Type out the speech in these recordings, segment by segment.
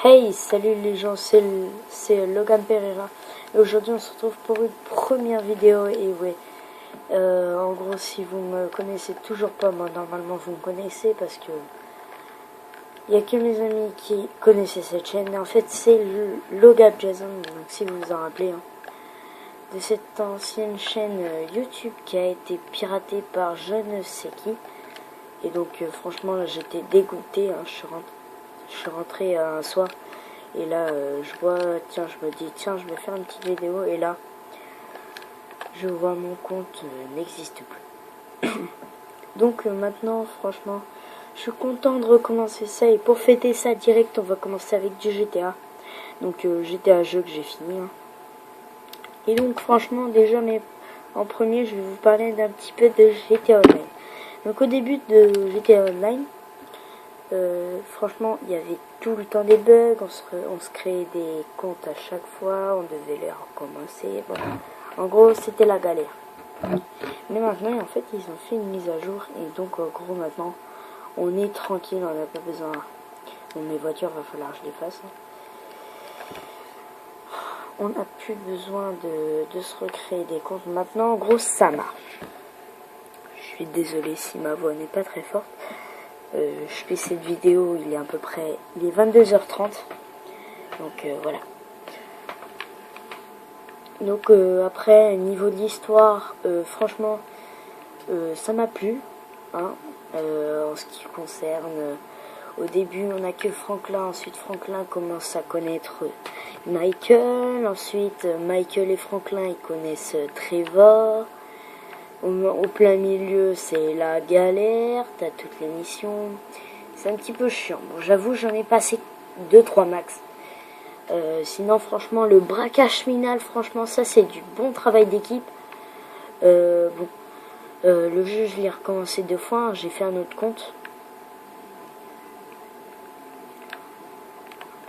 Hey, salut les gens, c'est Logan Pereira. Et aujourd'hui on se retrouve pour une première vidéo. Et ouais, en gros, si vous me connaissez toujours pas, moi normalement vous me connaissez parce que il y a que mes amis qui connaissaient cette chaîne. Et en fait c'est Logan Jason, donc si vous vous en rappelez, hein, de cette ancienne chaîne YouTube qui a été piratée par je ne sais qui. Et donc franchement là j'étais dégoûté, hein, je suis rentré un soir et là je vois, tiens, je me dis tiens, je vais faire une petite vidéo et là je vois mon compte n'existe plus. Donc maintenant franchement je suis content de recommencer ça, et pour fêter ça direct on va commencer avec du GTA. Donc GTA jeu que j'ai fini, hein. Et donc franchement déjà, mais en premier je vais vous parler d'un petit peu de GTA Online. Donc au début de GTA Online, franchement, il y avait tout le temps des bugs, on se créait des comptes à chaque fois, on devait les recommencer. Bon, en gros, c'était la galère. Mais maintenant, en fait, ils ont fait une mise à jour, et donc, en gros, maintenant, on est tranquille, on n'a pas besoin. Bon, mes voitures, va falloir que je les fasse. On n'a plus besoin de se recréer des comptes. Maintenant, en gros, ça marche. Je suis désolé si ma voix n'est pas très forte. Je fais cette vidéo, il est à peu près, il est 22h30, donc voilà. Donc après, niveau de l'histoire, franchement, ça m'a plu, hein, en ce qui concerne, au début on n'a que Franklin, ensuite Franklin commence à connaître Michael, ensuite Michael et Franklin ils connaissent Trevor. Au plein milieu, c'est la galère, t'as toutes les missions. C'est un petit peu chiant. Bon, j'avoue, j'en ai passé 2-3 max. Sinon, franchement, le braquage final, franchement, ça, c'est du bon travail d'équipe. Bon, le jeu, je l'ai recommencé 2 fois. Hein, j'ai fait un autre compte.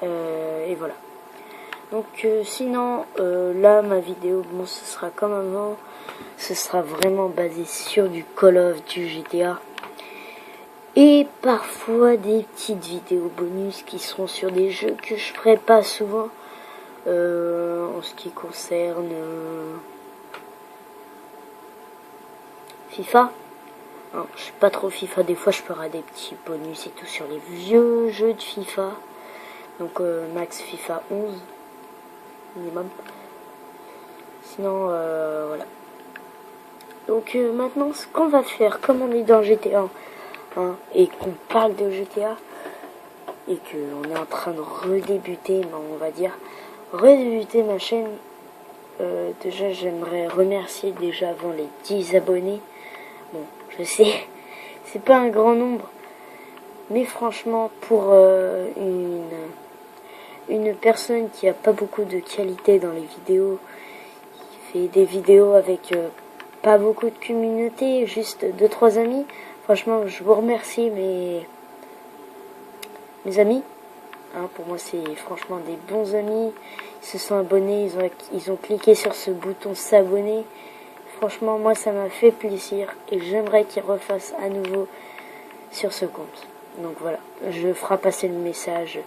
Et voilà. Donc, sinon, là, ma vidéo, bon, ce sera comme avant. Ce sera vraiment basé sur du Call of, du GTA. Et parfois des petites vidéos bonus qui seront sur des jeux que je ferai pas souvent. En ce qui concerne FIFA. Alors, je suis pas trop FIFA, des fois je ferai des petits bonus et tout sur les vieux jeux de FIFA. Donc max FIFA 11 minimum. Sinon voilà. Donc maintenant, ce qu'on va faire, comme on est dans GTA, hein, et qu'on parle de GTA, et qu'on est en train de redébuter, on va dire, redébuter ma chaîne, déjà j'aimerais remercier déjà avant les 10 abonnés. Bon, je sais, c'est pas un grand nombre, mais franchement, pour une personne qui a pas beaucoup de qualité dans les vidéos, qui fait des vidéos avec pas beaucoup de communauté, juste 2-3 amis. Franchement, je vous remercie, mes amis. Hein, pour moi, c'est franchement des bons amis. Ils se sont abonnés, ils ont cliqué sur ce bouton s'abonner. Franchement, moi, ça m'a fait plaisir et j'aimerais qu'ils refassent à nouveau sur ce compte. Donc voilà, je ferai passer le message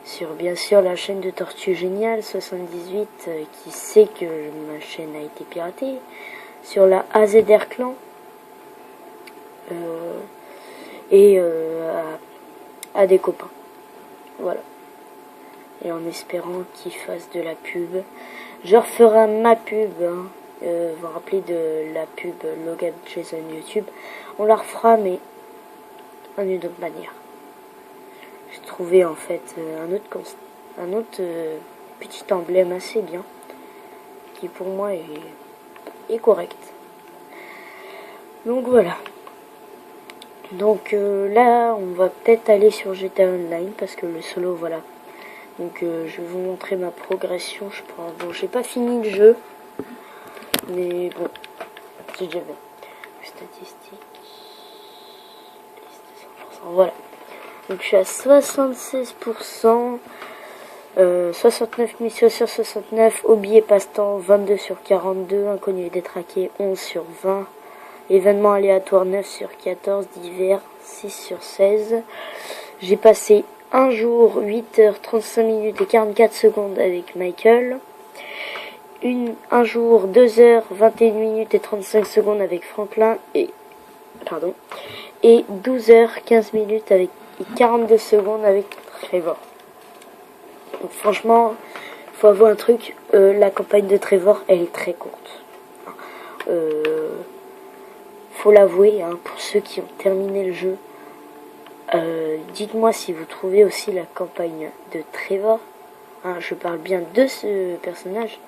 sur, bien sûr, la chaîne de Tortue Géniale 78 qui sait que ma chaîne a été piratée, sur la AZR Clan et à des copains. Voilà. Et en espérant qu'ils fassent de la pub. Je referai ma pub, hein. Vous vous rappelez de la pub Logan Jason YouTube. On la refera, mais d'une autre manière. J'ai trouvé en fait un autre petit emblème assez bien, qui pour moi est correct. Donc voilà. Donc là, on va peut-être aller sur GTA Online parce que le solo, voilà. Donc je vais vous montrer ma progression. Je pense, bon, j'ai pas fini le jeu, mais bon, c'est déjà bien. Statistiques, liste 100%, voilà. Donc je suis à 76%, 69 missions sur 69, hobby et passe-temps 22 sur 42, inconnu et détraqué 11 sur 20. Événements aléatoires 9 sur 14, divers 6 sur 16. J'ai passé un jour 8h35 minutes et 44 secondes avec Michael. Un jour 2h21 minutes et 35 secondes avec Franklin et 12h15 minutes avec 42 secondes avec Trevor. Donc franchement, faut avouer un truc, la campagne de Trevor elle est très courte. Faut l'avouer, hein, pour ceux qui ont terminé le jeu. Dites-moi si vous trouvez aussi la campagne de Trevor, hein, je parle bien de ce personnage,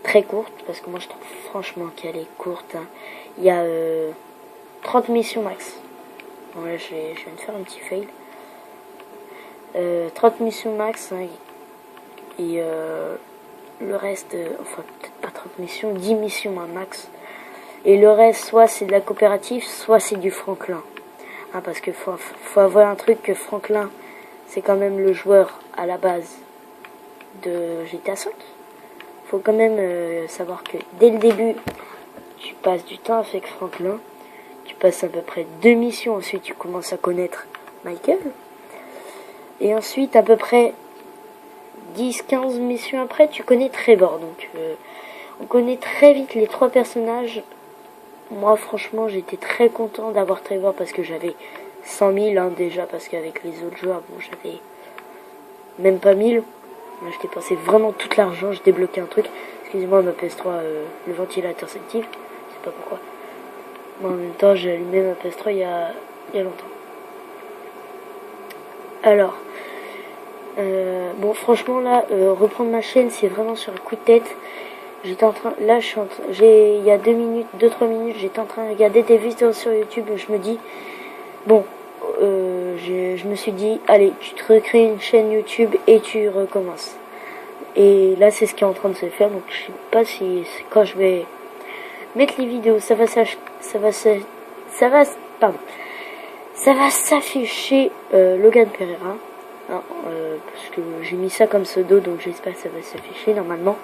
très courte, parce que moi je trouve franchement qu'elle est courte, hein. Il y a 30 missions max. Bon, là je viens de faire un petit fail. 30 missions max, hein, et le reste, enfin peut-être pas 30 missions, 10 missions à max. Et le reste, soit c'est de la coopérative, soit c'est du Franklin. Hein, parce que faut avoir un truc que Franklin, c'est quand même le joueur à la base de GTA V. Faut quand même savoir que dès le début, tu passes du temps avec Franklin. Tu passes à peu près 2 missions, ensuite tu commences à connaître Michael. Et ensuite, à peu près 10-15 missions après, tu connais Trevor. Donc, on connaît très vite les 3 personnages. Moi, franchement, j'étais très content d'avoir Trevor parce que j'avais 100 000 hein, déjà. Parce qu'avec les autres joueurs, bon, j'avais même pas 1000. Moi, je dépensais vraiment tout l'argent. Je débloquais un truc. Excusez-moi, ma PS3, le ventilateur s'active. Je sais pas pourquoi. Mais en même temps, j'ai allumé ma PS3 il y a longtemps. Alors, bon, franchement, là, reprendre ma chaîne, c'est vraiment sur un coup de tête. J'étais en train, là, il y a 2-3 minutes, j'étais en train de regarder des vidéos sur YouTube et je me dis, bon, je me suis dit, allez, tu te recrées une chaîne YouTube et tu recommences. Et là, c'est ce qui est en train de se faire, donc je sais pas si quand je vais mettre les vidéos, ça va s'afficher Logan Pereira, hein, parce que j'ai mis ça comme pseudo, donc j'espère que ça va s'afficher normalement.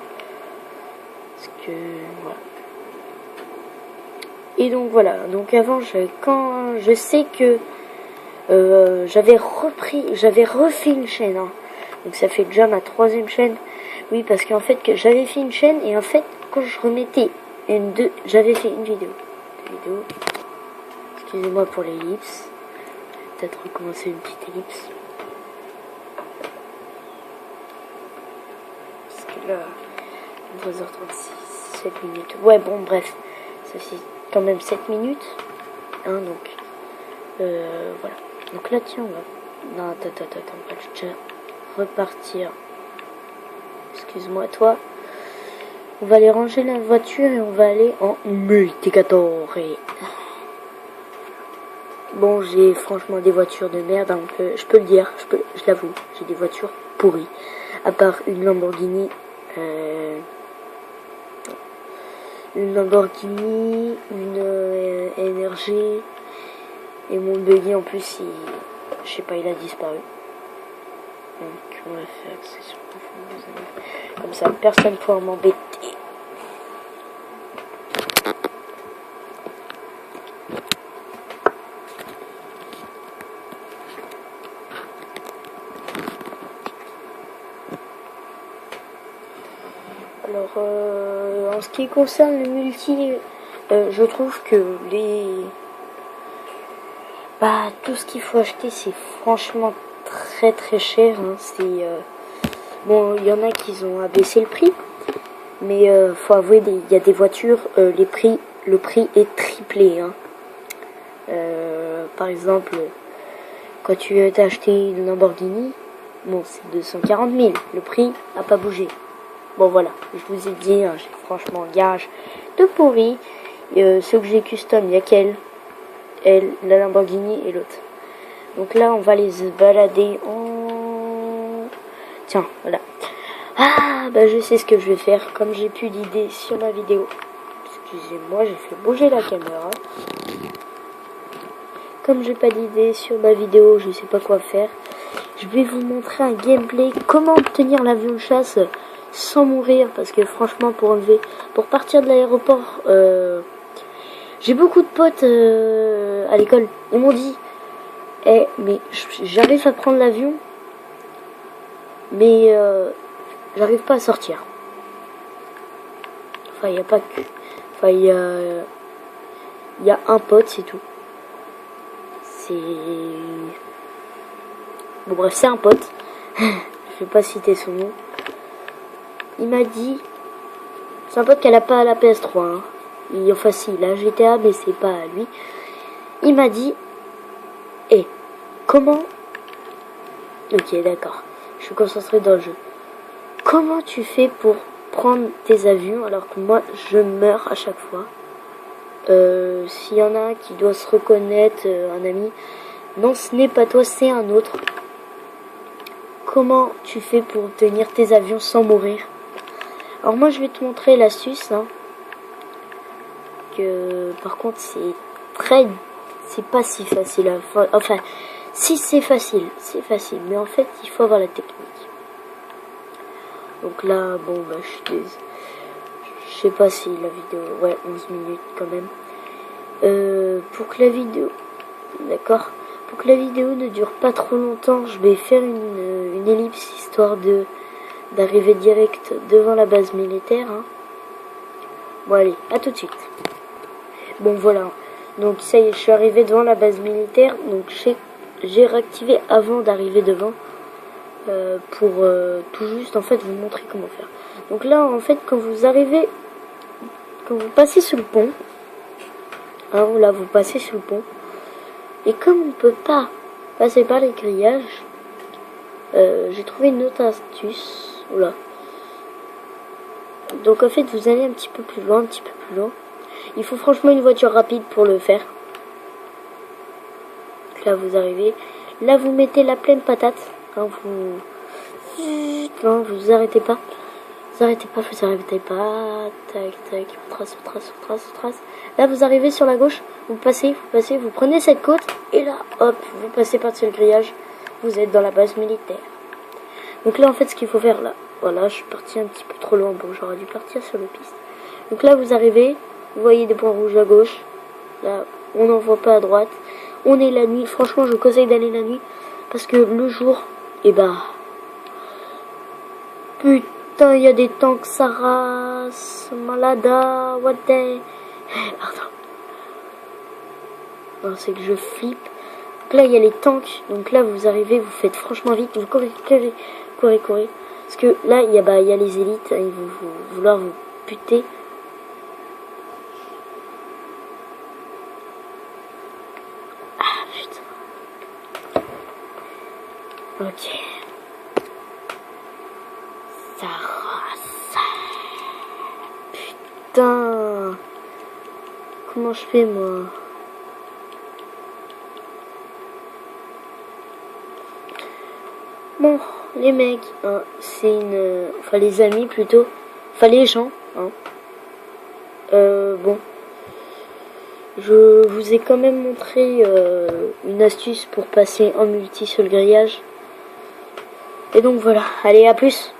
Parce que voilà. Et donc voilà. Donc avant, quand je sais que j'avais refait une chaîne. Hein. Donc ça fait déjà ma 3e chaîne. Oui, parce qu'en fait que j'avais fait une chaîne et en fait quand je remettais j'avais fait une vidéo. Excusez-moi pour l'ellipse. Peut-être recommencer une petite ellipse. Parce que là, 23h36, 7 minutes. Ouais, bon, bref. Ça fait quand même 7 minutes. Hein, donc, voilà. Donc là, tiens, on va... Non, attends, on va déjà repartir. Excuse-moi, toi. On va aller ranger la voiture et on va aller en multicator. Bon, j'ai franchement des voitures de merde, hein, je peux le dire, je l'avoue, j'ai des voitures pourries. À part une Lamborghini, une NRG, et mon buggy en plus, je sais pas, il a disparu. Donc on va faire accession profonde, comme ça personne ne pourra m'embêter. Alors, en ce qui concerne le multi, je trouve que tout ce qu'il faut acheter, c'est franchement très très cher. Hein. Bon, il y en a qui ont abaissé le prix, mais faut avouer, il y a des voitures, le prix est triplé. Hein. Par exemple, quand tu veux t'acheter une Lamborghini, bon, c'est 240 000. Le prix n'a pas bougé. Bon voilà, je vous ai dit, hein, j'ai franchement un garage de pourri. Ceux que j'ai custom, il y a la Lamborghini et l'autre. Donc là, on va les balader en... Tiens, voilà. Ah, je sais ce que je vais faire. Comme j'ai plus d'idées sur ma vidéo. Excusez-moi, j'ai fait bouger la caméra. Comme j'ai pas d'idées sur ma vidéo, je sais pas quoi faire. Je vais vous montrer un gameplay. Comment obtenir l'avion de chasse sans mourir, parce que franchement pour partir de 'aéroport, j'ai beaucoup de potes à l'école, ils m'ont dit Eh, mais j'arrive à prendre l'avion, mais j'arrive pas à sortir. Enfin, il n'y a pas que... Enfin, il y a un pote, c'est tout. C'est... Bon, bref, c'est un pote. Je vais pas citer son nom. Il m'a dit... C'est un pote qu'elle a pas à la PS3. Hein. Enfin, si, il a GTA, mais c'est pas à lui. Il m'a dit... Eh, comment... Ok, d'accord. Je suis concentré dans le jeu. Comment tu fais pour prendre tes avions alors que moi, je meurs à chaque fois? S'il y en a un qui doit se reconnaître, un ami... Non, ce n'est pas toi, c'est un autre. Comment tu fais pour obtenir tes avions sans mourir? Alors moi, je vais te montrer l'astuce. Hein, que par contre, c'est pas si facile. Enfin, si c'est facile, mais en fait, il faut avoir la technique. Donc là, bon, bah, je sais pas si la vidéo... Ouais, 11 minutes quand même. Pour que la vidéo... D'accord. Pour que la vidéo ne dure pas trop longtemps, je vais faire une ellipse histoire d'arriver direct devant la base militaire. Hein. Bon allez, à tout de suite. Bon voilà, donc ça y est, je suis arrivé devant la base militaire. Donc j'ai réactivé avant d'arriver devant pour tout juste en fait vous montrer comment faire. Donc là en fait quand vous passez sous le pont, hein, là vous passez sous le pont. Et comme on ne peut pas passer par les grillages, j'ai trouvé une autre astuce. Oula. Donc en fait, vous allez un petit peu plus loin, Il faut franchement une voiture rapide pour le faire. Donc là, vous arrivez. Là, vous mettez la pleine patate. Hein, non, vous arrêtez pas. Vous arrêtez pas. Tac, tac. On trace. Là, vous arrivez sur la gauche. Vous passez, vous prenez cette côte. Et là, hop, vous passez par-dessus le grillage. Vous êtes dans la base militaire. Donc là, en fait, ce qu'il faut faire là. Voilà, je suis parti un petit peu trop loin. Bon, j'aurais dû partir sur le piste. Donc là, vous arrivez. Vous voyez des points rouges à gauche. Là, on n'en voit pas à droite. On est la nuit. Franchement, je vous conseille d'aller la nuit. Parce que le jour, eh ben... Putain, il y a des tanks, Saras, Malada, what the... Pardon. Non, c'est que je flippe. Donc là, il y a les tanks. Donc là, vous arrivez, vous faites franchement vite. Vous courez. Parce que là, il y a les élites. Hein, ils vont vouloir vous buter. Ah, putain. Ok. Ça rase. Putain. Comment je fais, moi? Bon, les mecs, hein, c'est enfin, les amis plutôt. Enfin, les gens, hein. Bon. Je vous ai quand même montré une astuce pour passer en multi sur le grillage. Et donc voilà. Allez, à plus.